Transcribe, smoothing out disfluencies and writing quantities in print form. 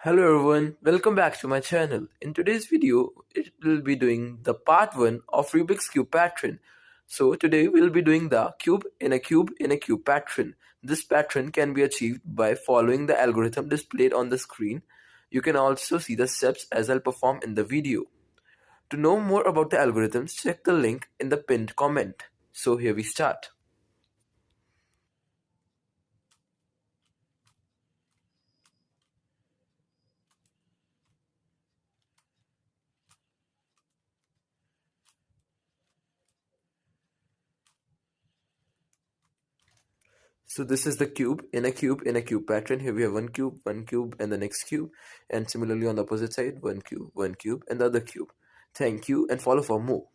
Hello everyone, welcome back to my channel. In today's video, it will be doing the part 1 of Rubik's Cube pattern. So today we'll be doing the cube in a cube in a cube pattern. This pattern can be achieved by following the algorithm displayed on the screen. You can also see the steps as I'll perform in the video. To know more about the algorithms, check the link in the pinned comment. So here we start. So this is the cube in a cube in a cube pattern. Here we have one cube, and the next cube. And similarly on the opposite side, one cube, and the other cube. Thank you and follow for more.